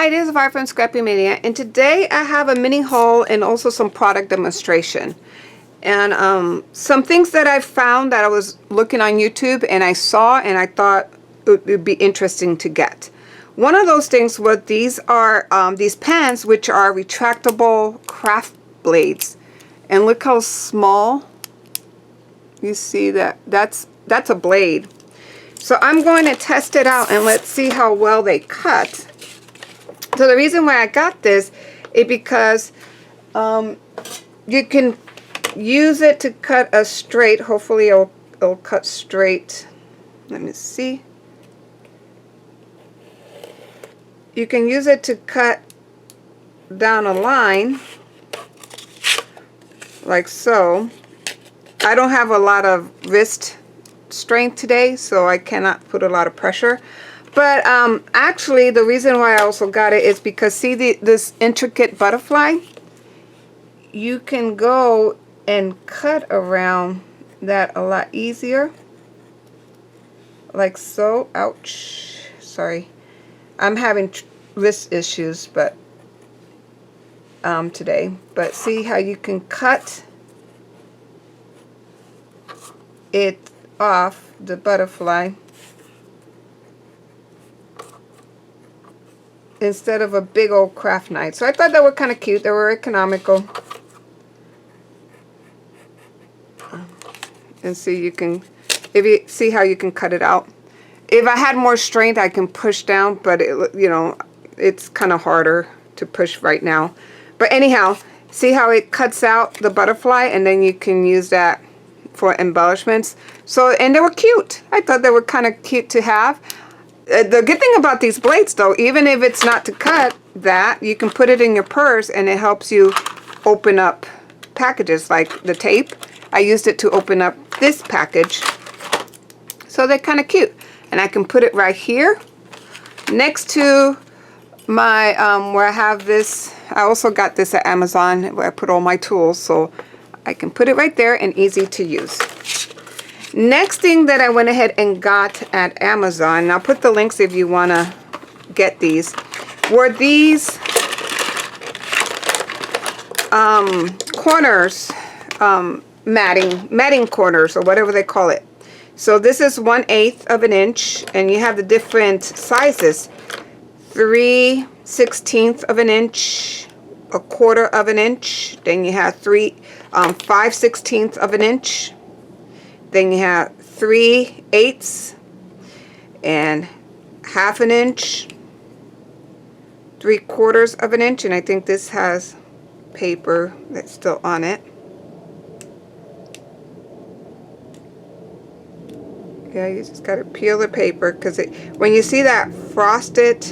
Hi, this is Vi from Scrappy Media, and today I have a mini haul and also some product demonstration. And some things that I found that I was looking on YouTube and I saw and I thought it would be interesting to get. One of those things was these are these pans, which are retractable craft blades. And look how small. You see that? That's a blade. So I'm going to test it out and let's see how well they cut. So the reason why I got this is because you can use it to cut a straight. Hopefully it'll cut straight. Let me see. You can use it to cut down a line like so. I don't have a lot of wrist strength today, so I cannot put a lot of pressure. But actually the reason why I also got it is because see this intricate butterfly? You can go and cut around that a lot easier. Like so. Ouch. Sorry. I'm having wrist issues but today. But see how you can cut it off the butterfly instead of a big old craft knife. So I thought that were kind of cute. They were economical. And see, you can, if you see how you can cut it out. If I had more strength, I can push down, but it, you know, it's kind of harder to push right now. But anyhow, see how it cuts out the butterfly, and then you can use that for embellishments. So, and they were cute. I thought they were kind of cute to have. The good thing about these blades though, even if it's not to cut that, you can put it in your purse and it helps you open up packages like the tape. I used it to open up this package. So they're kind of cute. And I can put it right here next to my, where I have this. I also got this at Amazon where I put all my tools. So I can put it right there and easy to use. Next thing that I went ahead and got at Amazon, and I'll put the links if you want to get these, were these corners, matting corners or whatever they call it. So this is 1/8 of an inch, and you have the different sizes: 3/16 of an inch, 1/4 of an inch, then you have 5/16 of an inch. Then you have 3/8 and 1/2 an inch, 3/4 of an inch, and I think this has paper that's still on it. Yeah, you just gotta peel the paper because when you see that frosted,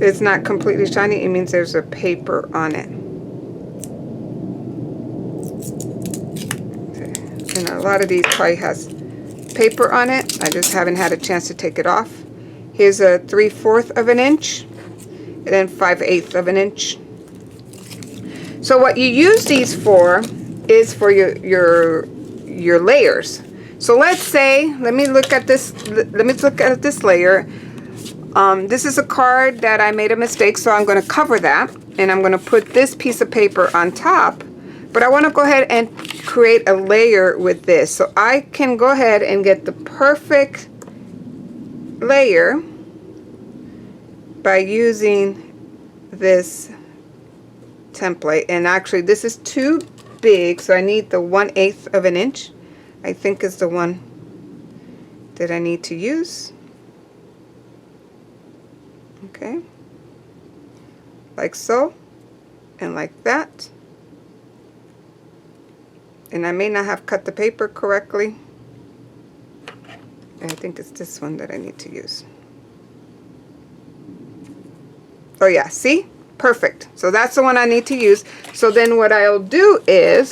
it's not completely shiny. It means there's a paper on it. And a lot of these probably has paper on it. I just haven't had a chance to take it off. Here's a 3/4 of an inch and then 5/8 of an inch. So what you use these for is for your layers. So let's say, let me look at this layer. This is a card that I made a mistake, so I'm going to cover that and I'm going to put this piece of paper on top. But I want to go ahead and create a layer with this. So I can go ahead and get the perfect layer by using this template. And actually this is too big, so I need the 1/8 of an inch. I think is the one that I need to use. Okay. Like so. And like that. And I may not have cut the paper correctly. I think it's this one that I need to use. Oh yeah, see? Perfect. So that's the one I need to use. So then what I'll do is,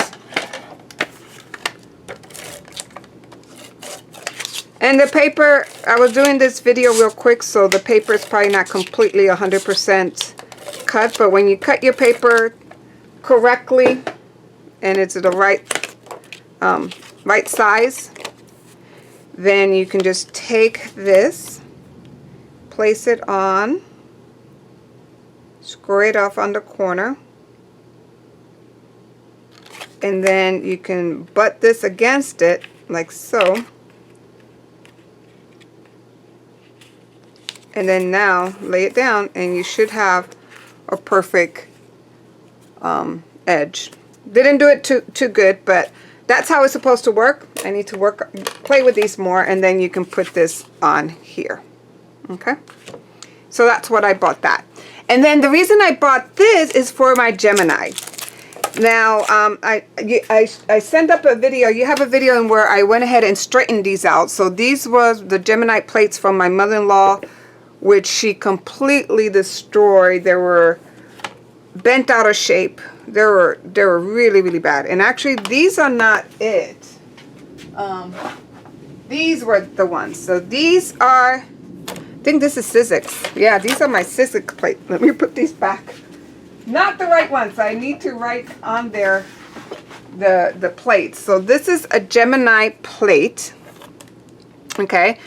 and the paper, I was doing this video real quick, so the paper is probably not completely 100% cut, but when you cut your paper correctly and it's the right size, then you can just take this, place it on, score it off on the corner, and then you can butt this against it like so. And then now lay it down and you should have a perfect edge. Didn't do it too good, but that's how it's supposed to work. I need to play with these more, and then you can put this on here. Okay, so that's what I bought that. And then the reason I bought this is for my Gemini. Now I sent up a video. You have a video in where I went ahead and straightened these out. So these was the Gemini plates from my mother-in-law, which she completely destroyed. They were bent out of shape. They were really, really bad. And actually these are not it. These were the ones. So these are, I think this is Sizzix. Yeah, these are my Sizzix plates. Let me put these back. Not the right ones. I need to write on there the plates. So this is a Gemini plate. Okay.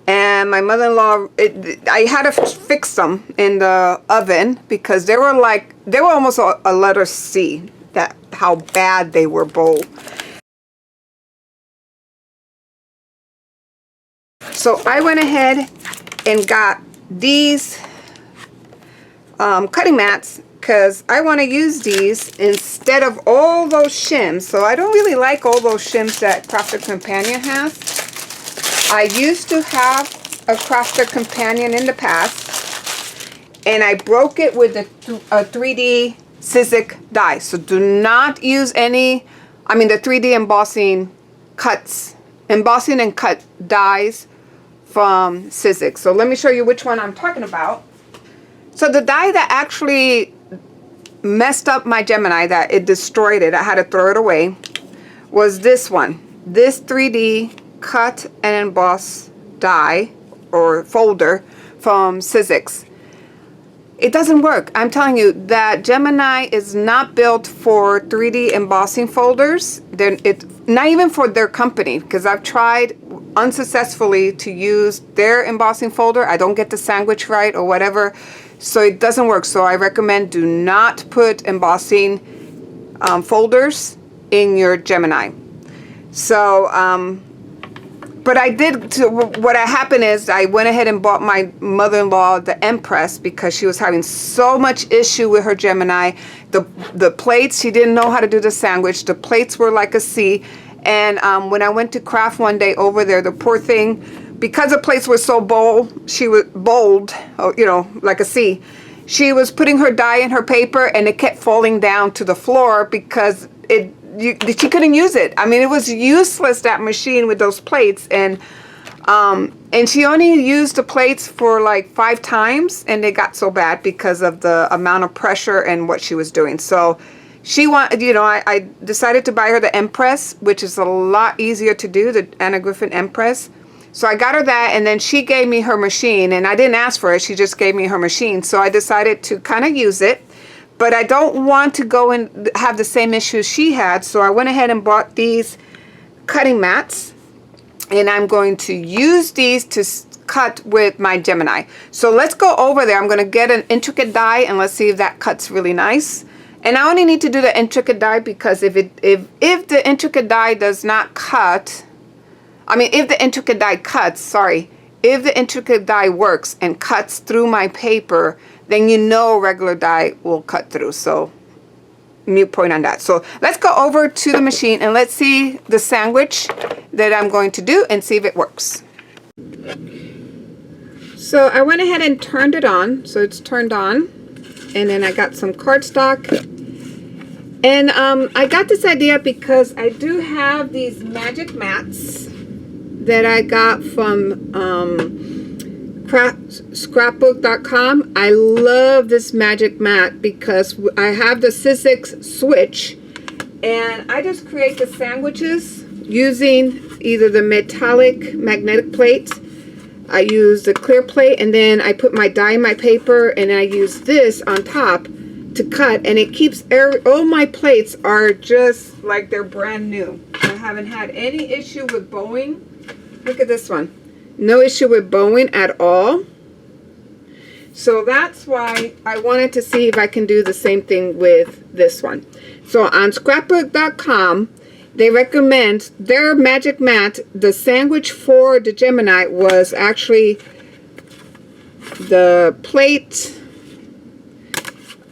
And my mother-in-law, I had to fix them in the oven because they were almost a letter C, that how bad they were bold. So I went ahead and got these cutting mats because I want to use these instead of all those shims. So I don't really like all those shims that Crafter Companion has. I used to have a Crafter Companion in the past, and I broke it with a 3D Sizzix die. So do not use the 3D embossing and cut dies from Sizzix. So let me show you which one I'm talking about. So the die that actually messed up my Gemini, that it destroyed it, I had to throw it away, was this one. This 3D cut and emboss die or folder from Sizzix. It doesn't work. I'm telling you that Gemini is not built for 3D embossing folders. It's not even for their company, because I've tried unsuccessfully to use their embossing folder. I don't get the sandwich right or whatever, so it doesn't work. So I recommend do not put embossing folders in your Gemini. So but I did, what happened is I went ahead and bought my mother-in-law the Empress because she was having so much issue with her Gemini. The plates, she didn't know how to do the sandwich. The plates were like a C. And when I went to craft one day over there, the poor thing, because the plates were so bold, she was bold, you know, like a C. She was putting her die in her paper and it kept falling down to the floor because she couldn't use it. I mean, it was useless, that machine with those plates. And she only used the plates for like 5 times, and they got so bad because of the amount of pressure and what she was doing. So she wanted, you know, I decided to buy her the Empress, which is a lot easier to do, the Anna Griffin Empress. So I got her that, and then she gave me her machine, and I didn't ask for it. She just gave me her machine. So I decided to kind of use it. But I don't want to go and have the same issues she had, so I went ahead and bought these cutting mats, and I'm going to use these to cut with my Gemini. So let's go over there. I'm going to get an intricate die, and let's see if that cuts really nice. And I only need to do the intricate die because if the intricate die does not cut, if the intricate die cuts, if the intricate die works and cuts through my paper, then you know regular die will cut through. So mute point on that. So let's go over to the machine and let's see the sandwich that I'm going to do and see if it works. So I went ahead and turned it on. So it's turned on. And then I got some cardstock. And I got this idea because I do have these magic mats that I got from scrapbook.com. I love this magic mat because I have the Sizzix switch, and I just create the sandwiches using either the metallic magnetic plate. I use the clear plate, and then I put my die in my paper, and I use this on top to cut, and it keeps all my plates are just like they're brand new. I haven't had any issue with bowing. Look at this one. No issue with bowing at all. So that's why I wanted to see if I can do the same thing with this one. So on scrapbook.com, they recommend their magic mat. The sandwich for the Gemini was actually the plate,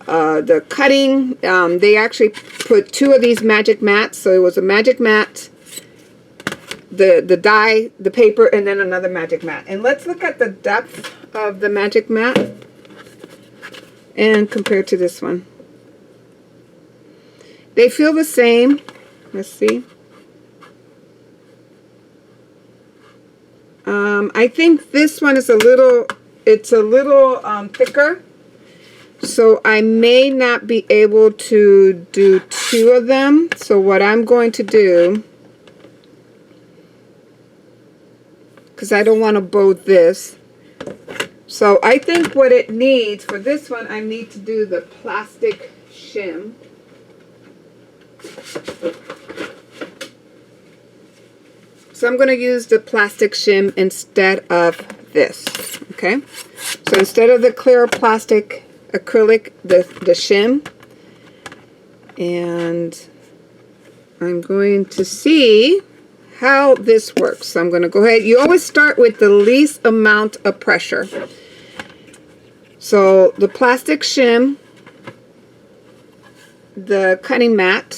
the cutting. They actually put 2 of these magic mats. So it was a magic mat, the die, the paper, and then another magic mat. And let's look at the depth of the magic mat and compare to this one. They feel the same. Let's see. I think this one is a little thicker, so I may not be able to do 2 of them. So what I'm going to do, because I don't want to bow this, so I think what it needs for this one, I need to do the plastic shim. So I'm going to use the plastic shim instead of this. Okay, so instead of the clear plastic acrylic, the shim, and I'm going to see how this works. So I'm going to go ahead. You always start with the least amount of pressure. So the plastic shim, the cutting mat,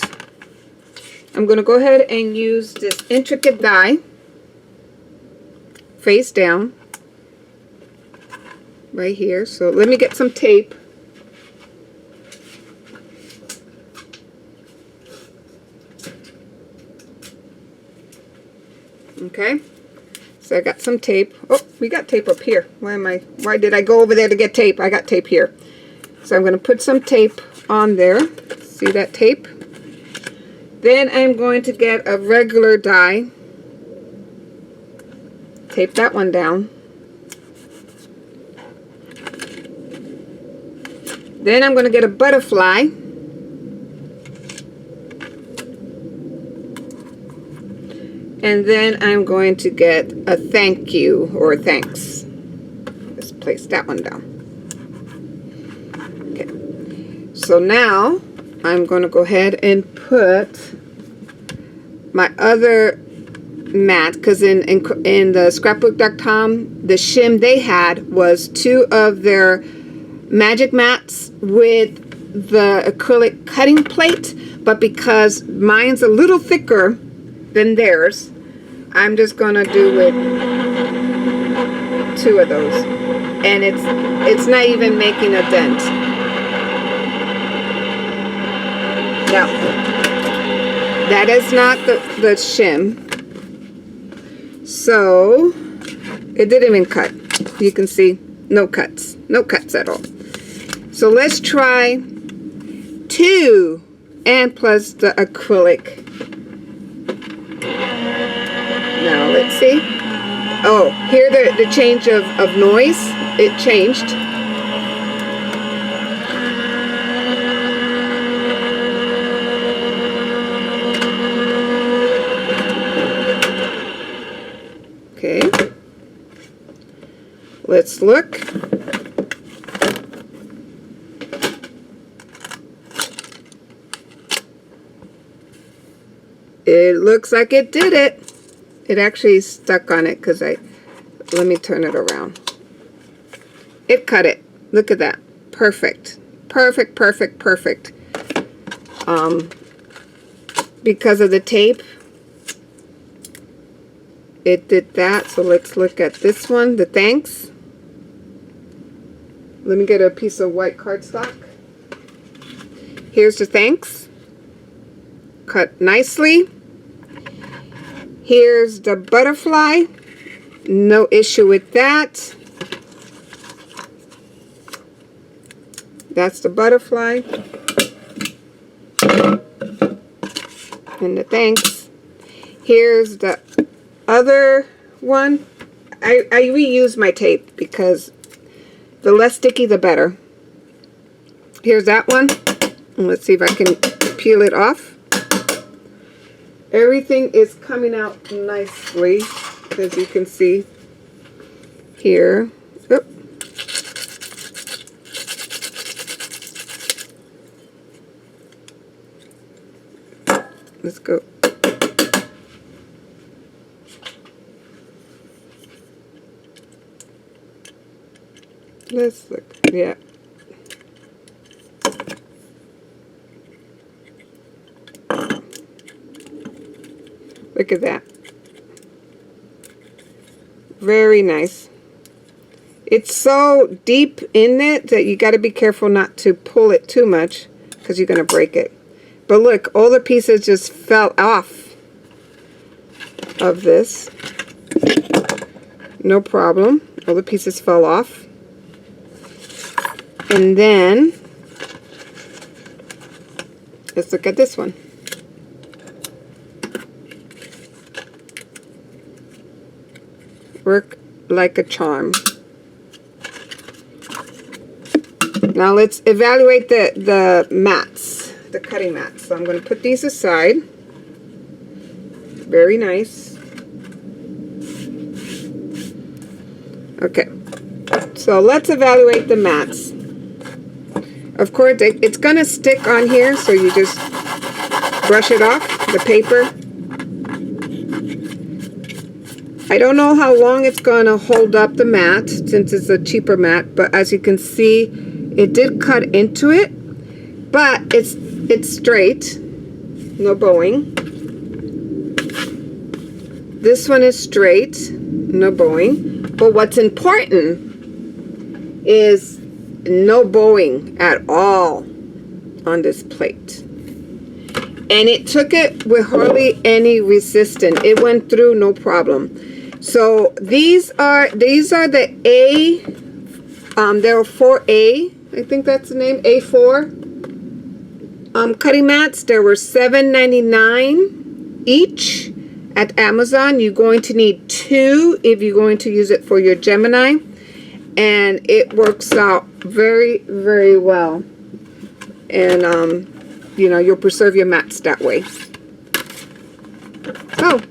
I'm going to go ahead and use this intricate die face down right here. So let me get some tape. Okay, so I got some tape. Oh, we got tape up here. Why did I go over there to get tape? I got tape here. So I'm going to put some tape on there. See that tape? Then I'm going to get a regular die. Tape that one down. Then I'm going to get a butterfly. And then I'm going to get a thank you or thanks. Let's place that one down. Okay. So now I'm going to go ahead and put my other mat, because in the scrapbook.com, the shim they had was 2 of their magic mats with the acrylic cutting plate, but because mine's a little thicker than theirs, I'm just gonna do with 2 of those, and it's not even making a dent. Now that is not the shim, so it didn't even cut. You can see no cuts at all. So let's try 2 and plus the acrylic. Now let's see. Oh, hear the change of noise? It changed. Okay. Let's look. It looks like it did it. It actually stuck on it because let me turn it around. It cut it. Look at that. Perfect. Perfect, perfect, perfect. Because of the tape, it did that. So let's look at this one, the thanks. Let me get a piece of white cardstock. Here's the thanks. Cut nicely. Here's the butterfly. No issue with that. That's the butterfly. And the thanks. Here's the other one. I reuse my tape because the less sticky the better. Here's that one. And let's see if I can peel it off. Everything is coming out nicely, as you can see here. Oop. Let's go. Let's look. Yeah. Look at that. Very nice. It's so deep in it that you got to be careful not to pull it too much because you're going to break it. But look, all the pieces just fell off of this. No problem. All the pieces fell off. And then, let's look at this one. Work like a charm. Now let's evaluate the mats, the cutting mats. So I'm going to put these aside. Very nice. Okay, so let's evaluate the mats. Of course, it's going to stick on here, so you just brush it off, the paper. I don't know how long it's going to hold up the mat, since it's a cheaper mat, but as you can see, it did cut into it, but it's straight, no bowing. This one is straight, no bowing. But what's important is no bowing at all on this plate. And it took it with hardly any resistance. It went through no problem. So these are the A, there are 4A, I think that's the name, A4 cutting mats. There were $7.99 each at Amazon. You're going to need 2 if you're going to use it for your Gemini, and it works out very, very well. And you know, you'll preserve your mats that way. Oh.